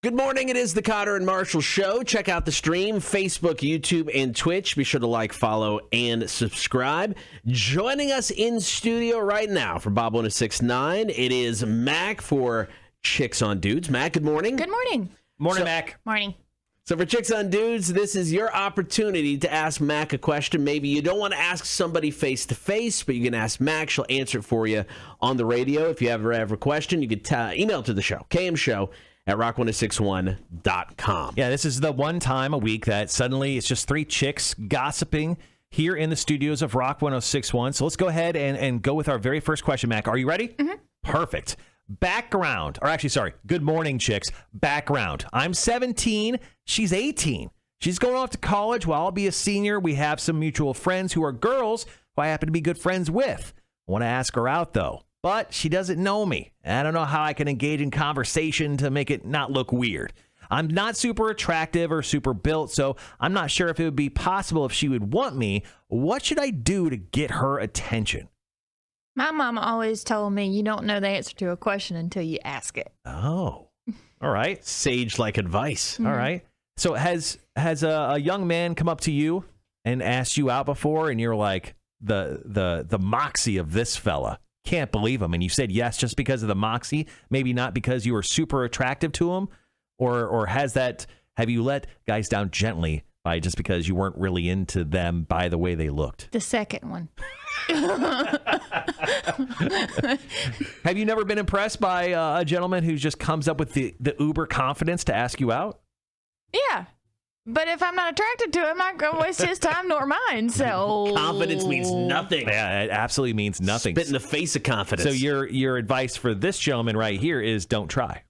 Good morning. It is the Cotter and Marshall Show. Check out the stream, Facebook, YouTube, and Twitch. Be sure to like, follow, and subscribe. Joining us in studio right now from Bob 1069, it is Mac for Chicks on Dudes. Mac, good morning. Good morning. Morning, Mac. Morning. So for Chicks on Dudes, this is your opportunity to ask Mac a question. Maybe you don't want to ask somebody face-to-face, but you can ask Mac. She'll answer it for you on the radio. If you ever have a question, you could email to the show, kmshow@rock1061.com. Yeah, this is the one time a week that suddenly it's just three chicks gossiping here in the studios of Rock 1061. So let's go ahead and go with our very first question, Mac. Are you ready? Mm-hmm. Perfect. Background, or actually, sorry, good morning, chicks. Background. I'm 17. She's 18. She's going off to college while I'll be a senior. We have some mutual friends who are girls who I happen to be good friends with. I want to ask her out, though, but she doesn't know me. I don't know how I can engage in conversation to make it not look weird. I'm not super attractive or super built, so I'm not sure if it would be possible if she would want me. What should I do to get her attention? My mama always told me you don't know the answer to a question until you ask it. Oh, all right. Sage-like advice. Mm-hmm. All right. So has a young man come up to you and asked you out before, and you're like, the moxie of this fella, can't believe him, and you said yes just because of the moxie, maybe not because you were super attractive to him, or have you let guys down gently by just because you weren't really into them by the way they looked? The second one. Have you never been impressed by a gentleman who just comes up with the uber confidence to ask you out? Yeah. But if I'm not attracted to him, I'm not going to waste his time nor mine. So Confidence means nothing. Yeah, it absolutely means nothing. Spit in the face of confidence. So your advice for this gentleman right here is don't try.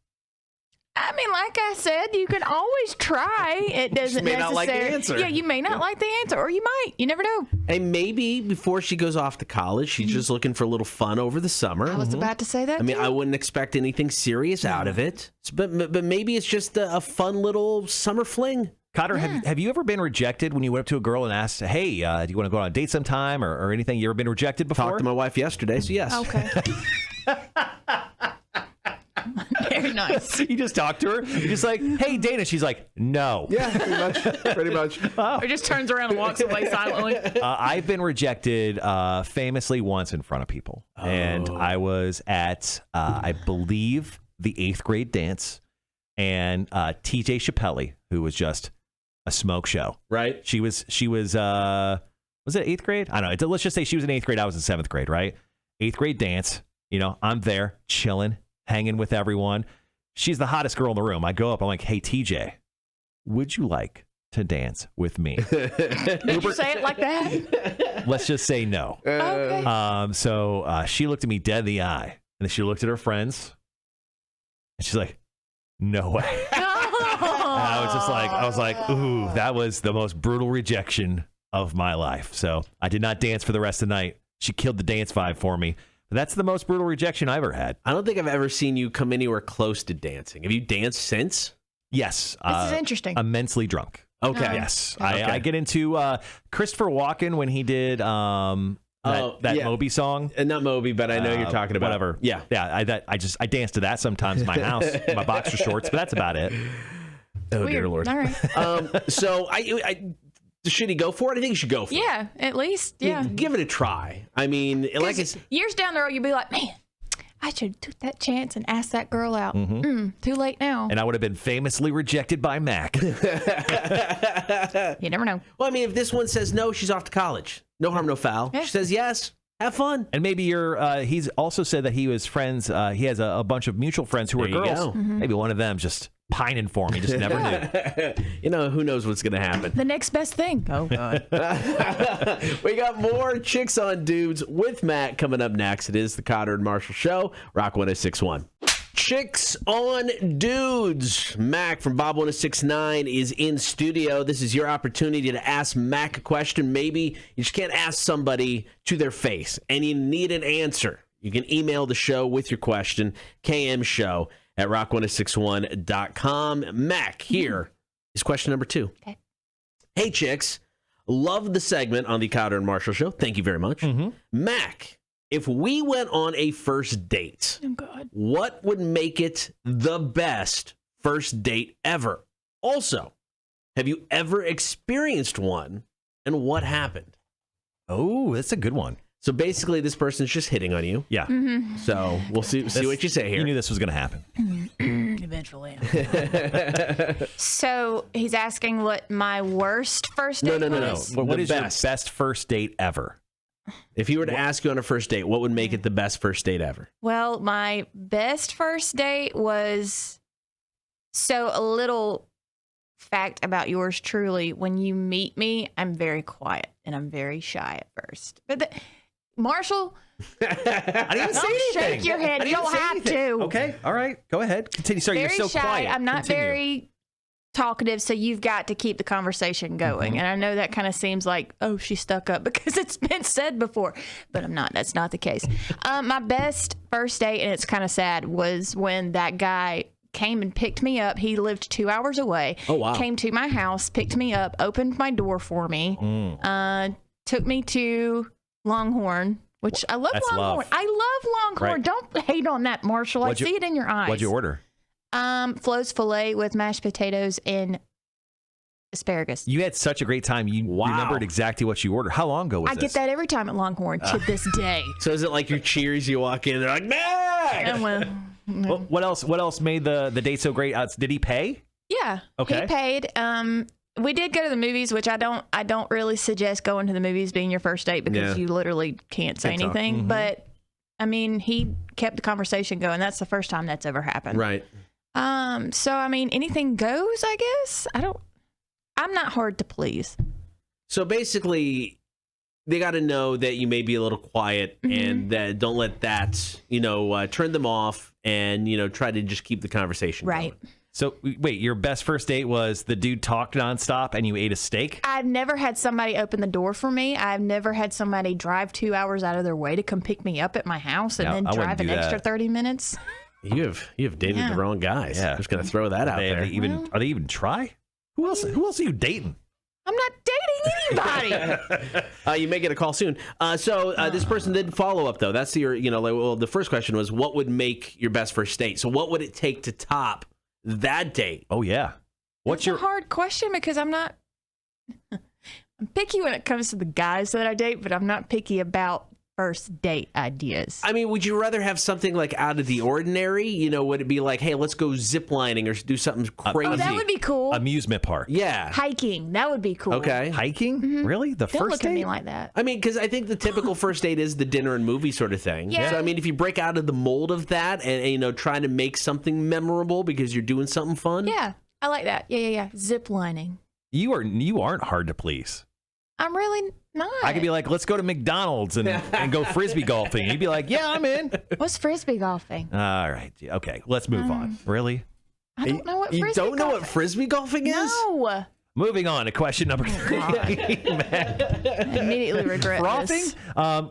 I mean, like I said, you can always try. It doesn't may not like the necessarily. answer. Yeah, you may not like the answer, or you might. You never know. And maybe before she goes off to college, she's just looking for a little fun over the summer. I was about to say that. I mean, too. I wouldn't expect anything serious out of it. But maybe it's just a fun little summer fling. Cotter, have you ever been rejected when you went up to a girl and asked, hey, do you want to go on a date sometime or anything? You ever been rejected before? Talked to my wife yesterday, so yes. Okay. Very nice. You just talked to her. You're just like, hey, Dana. She's like, no. Yeah, pretty much. Or just turns around and walks away silently. I've been rejected famously once in front of people. And I was at, I believe, the 8th grade dance. And TJ Chappelle, who was just a smoke show. Right. She was it 8th grade? I don't know. Let's just say she was in 8th grade. I was in 7th grade, right? 8th grade dance. You know, I'm there chilling, hanging with everyone. She's the hottest girl in the room. I go up. I'm like, hey, TJ, would you like to dance with me? Did you say it like that? Let's just say no. Okay. So she looked at me dead in the eye, and then she looked at her friends, and she's like, no way. I was like, ooh, that was the most brutal rejection of my life. So I did not dance for the rest of the night. She killed the dance vibe for me. But that's the most brutal rejection I've ever had. I don't think I've ever seen you come anywhere close to dancing. Have you danced since? Yes. This is interesting. Immensely drunk. Okay. Yes. Okay. I get into Christopher Walken when he did that Moby song. Not Moby, but I know you're talking about. Whatever. Yeah. Yeah. I dance to that sometimes in my house, in my boxer shorts, but that's about it. Oh, Weird. dear Lord. All right. So should he go for it? I think he should go for it. Yeah, at least. Yeah. Give it a try. I mean, like I said, Years down the road, you'll be like, man, I should have took that chance and asked that girl out. Too late now. And I would have been famously rejected by Mac. You never know. well, I mean, if this one says no, she's off to college. No harm, no foul. Yeah. She says yes. Have fun. And maybe he's also said that he was friends. He has a bunch of mutual friends who are There you girls. go. Maybe one of them just pining for me. Just never knew. You know, who knows what's going to happen. The next best thing. Oh, God. We got more Chicks on Dudes with Matt coming up next. It is the Cotter and Marshall Show, Rock 1061. Chicks on Dudes. Mac from Bob 1069 is in studio. This is your opportunity to ask Mac a question. Maybe you just can't ask somebody to their face and you need an answer. You can email the show with your question, kmshow@rock1061.com. Mac, here is question number 2. Okay. Hey, chicks. Love the segment on the Cotter and Marshall Show. Thank you very much. Mac, if we went on a first date, Oh, God. what would make it the best first date ever? Also, have you ever experienced one, and what happened? Oh, that's a good one. So basically, this person's just hitting on you. Yeah. So we'll see what you say here. You knew this was going to happen. Eventually. So he's asking what my worst first date No. was? What The is your best first date ever? If he were to ask you on a first date, what would make it the best first date ever? Well, my best first date was a little fact about yours truly. When you meet me, I'm very quiet and I'm very shy at first. But Marshall, I didn't even say don't anything. shake your head. I You didn't don't say have anything. to. Okay. All right. Go ahead. Continue. Sorry, very you're so shy. quiet. I'm not Continue. very talkative, so you've got to keep the conversation going. And I know that kind of seems like, oh, she's stuck up because it's been said before, but I'm not. That's not the case. My best first date, and it's kind of sad, was when that guy came and picked me up. He lived 2 hours away. Oh, wow. Came to my house, picked me up, opened my door for me, took me to Longhorn, which I love That's Longhorn. love. I love Longhorn. Right. Don't hate on that, Marshall. I see it in your eyes. What'd you order? Flo's filet with mashed potatoes and asparagus. You had such a great time. You Wow. remembered exactly what you ordered. How long ago was I this? get that every time at Longhorn to this day. So is it like your Cheers? You walk in, they're like, Mac! And well, What else? What else made the date so great? Did he pay? yeah, Okay. he paid. We did go to the movies, which I don't really suggest going to the movies being your first date because Yeah. you literally can't say Can't talk. anything. But I mean, he kept the conversation going. That's the first time that's ever happened. Right. So I mean, anything goes. I guess I'm not hard to please. So basically, they got to know that you may be a little quiet and that don't let that, turn them off and, try to just keep the conversation Right. going. So wait, your best first date was the dude talked nonstop and you ate a steak? I've never had somebody open the door for me. I've never had somebody drive 2 hours out of their way to come pick me up at my house and No, then I wouldn't drive an do extra that. 30 minutes. You have dated Yeah. the wrong guys. Yeah. Just going to throw that out there. Are they even try? Who else are you dating? I'm not dating anybody. You may get a call soon. So this person did follow up, though. That's the first question was, what would make your best first date? So what would it take to top that date? Oh yeah. What's It's your a hard question because I'm picky when it comes to the guys that I date, but I'm not picky about first date ideas. I mean, would you rather have something like out of the ordinary? Would it be like, hey, let's go ziplining or do something crazy? Oh, that would be cool. amusement park? Yeah. Hiking, that would be cool. Okay. Hiking? Really? The Don't first look date? at me like that. I mean, because I think the typical first date is the dinner and movie sort of thing. Yeah. So, I mean, if you break out of the mold of that and try to make something memorable because you're doing something fun. Yeah, I like that. Yeah. Zip lining. You aren't hard to please. I'm really not. I could be like, let's go to McDonald's and go frisbee golfing. You'd be like, yeah, I'm in. What's frisbee golfing? All right. Okay. Let's move on. Really? I don't know what frisbee You don't know golfing what frisbee golfing is? No. Moving on to question number 3. I immediately regret Frothing? this.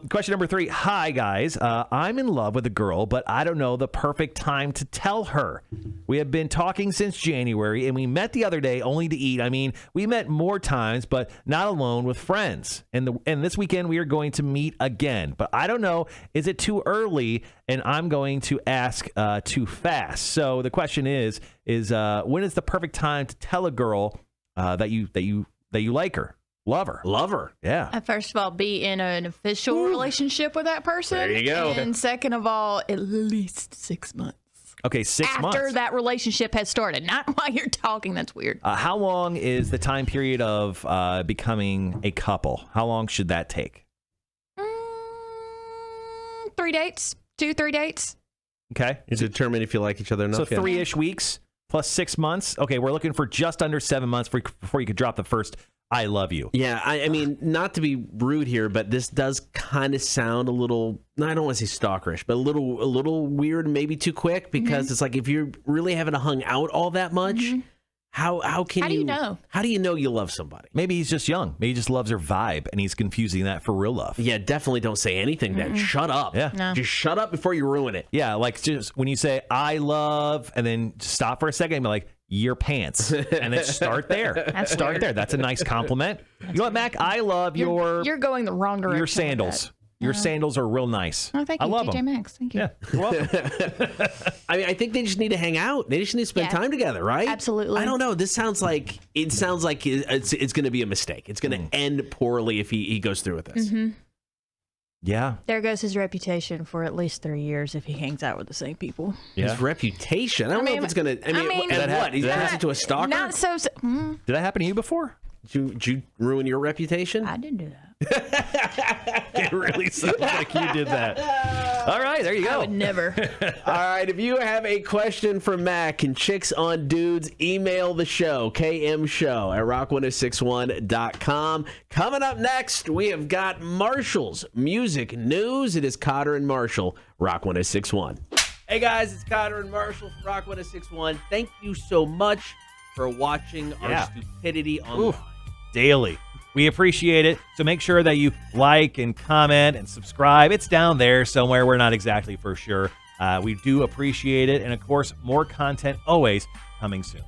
Question number 3. Hi, guys. I'm in love with a girl, but I don't know the perfect time to tell her. We have been talking since January, and we met the other day only to eat. I mean, we met more times, but not alone with friends. And this weekend, we are going to meet again. But I don't know, is it too early? And I'm going to ask too fast. So the question is when is the perfect time to tell a girl that you like her, love her? Love her. Yeah. First of all, be in an official relationship with that person. There you go. And second of all, at least 6 months. Okay, 6 months. After that relationship has started, not while you're talking. That's weird. How long is the time period of becoming a couple? How long should that take? 3 dates, 2-3 dates. Okay. To determine if you like each other enough. So 3-ish weeks plus 6 months. Okay, we're looking for just under 7 months before you could drop the first I love you. Yeah, I mean, not to be rude here, but this does kind of sound a little, I don't want to say stalkerish, but a little weird, maybe too quick, because it's like if you really haven't hung out all that much, how can How do you know? How do you know you love somebody? Maybe he's just young. Maybe he just loves her vibe, and he's confusing that for real love. Yeah, definitely don't say anything then. Shut up. Yeah. No. Just shut up before you ruin it. Yeah, like just when you say I love, and then stop for a second and be like, your pants, and then start there. Start there. That's a nice compliment. You know what, Mac? I love You're going the wrong direction. your with sandals. that. Your sandals are real nice. Oh, thank I you, love TJ them. Maxx. Thank you. Yeah, you're welcome. I mean, I think they just need to hang out. They just need to spend Yeah. time together, right? Absolutely. I don't know. This sounds like it's going to be a mistake. It's going to end poorly if he goes through with this. Yeah. There goes his reputation for at least 3 years if he hangs out with the same people. Yeah. His reputation. I don't know if it's going to. I mean, I mean, what? He's turns into a stalker. Not so. Did that happen to you before? Did you ruin your reputation? I didn't do that. It really sounds like you did that. All right, there you I go. would never. All right, if you have a question for Mac and Chicks on Dudes, email the show, kmshow@rock1061.com. Coming up next, we have got Marshall's music news. It is Cotter and Marshall, Rock 1061. Hey guys, it's Cotter and Marshall from Rock 1061. Thank you so much for watching our stupidity online. Daily. We appreciate it. So make sure that you like and comment and subscribe. It's down there somewhere. We're not exactly for sure. We do appreciate it. And of course, more content always coming soon.